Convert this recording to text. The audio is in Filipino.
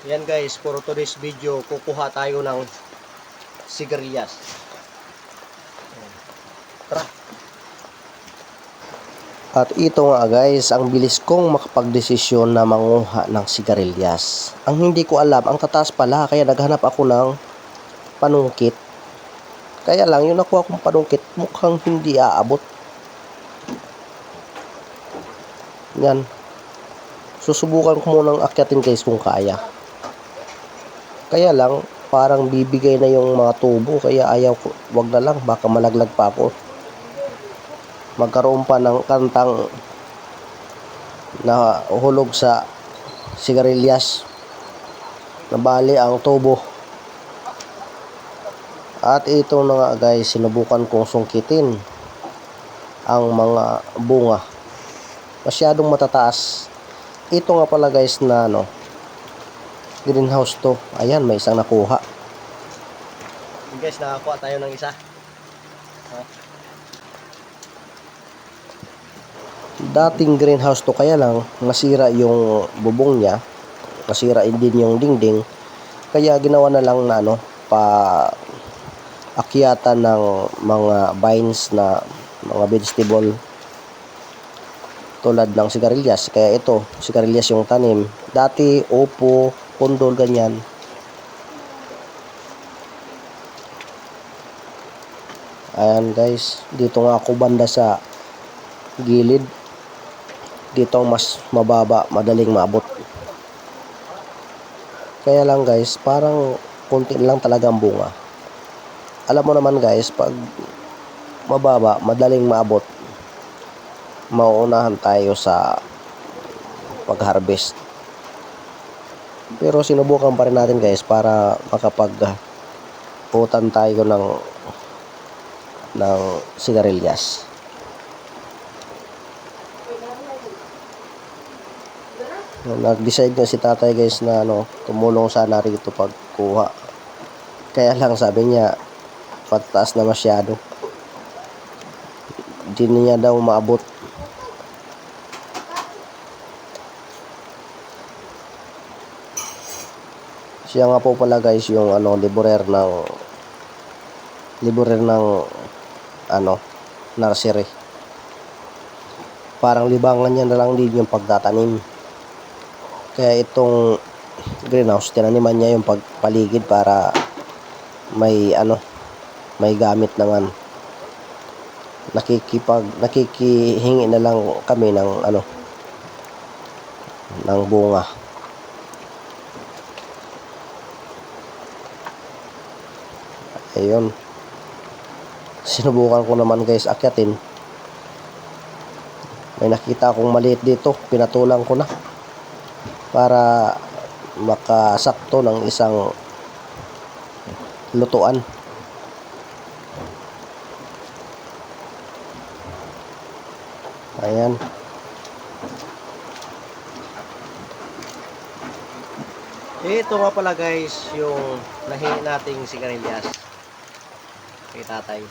Yan guys, for today's video, kukuha tayo ng sigarilyas. Tara. At ito nga guys, ang bilis kong makapagdesisyon na manguha ng sigarilyas. Ang hindi ko alam, ang tataas pala, kaya naghanap ako ng panungkit. Kaya lang, yung nakuha kong panungkit, mukhang hindi aabot. Yan. Susubukan ko munang akyatin guys kung kaya. Kaya lang, parang bibigay na yung mga tubo, kaya ayaw ko, wag na lang, baka malaglag pa ako. Magkaroon pa ng kantang na hulog sa sigarilyas na bali ang tubo. At ito na nga guys, sinubukan kong sungkitin ang mga bunga. Masyadong matataas. Ito nga pala guys na greenhouse to. Ayan, may isang nakuha. Guys, nakakuha tayo ng isa. Dating greenhouse to, kaya lang nasira yung bubong niya, nasira din yung dingding, kaya ginawa na lang na akyatan ng mga vines na mga vegetable tulad ng sigarilyas. Kaya ito, sigarilyas yung tanim. Dati upo, kundol, ganyan. Ayan guys, dito nga ako banda sa gilid. Dito mas mababa, madaling maabot. Kaya lang guys, parang konti lang talaga ang bunga. Alam mo naman guys, pag mababa, madaling maabot, mauunahan tayo sa pag-harvest. Pero sinubukan pa rin natin guys para makapag-putan tayo ng sigarilyas. Nag-decide na si tatay guys na tumulong sana rito pagkuha. Kaya lang sabi niya, pataas na masyado. Hindi niya daw maabot. Siya nga po pala guys yung laborer ng nursery. Parang libangan niya na lang din yung pagtatanim. Kaya itong greenhouse, tinaniman niya yung pagpaligid para may gamit naman. Nakikihingi na lang kami ng bunga. Ayun. Sinubukan ko naman guys akyatin. May nakita akong maliit dito, pinatulang ko na para makasakto ng isang lutuan. Ayan. Ito nga pala guys yung nahingi nating sigarilyas kay tatay.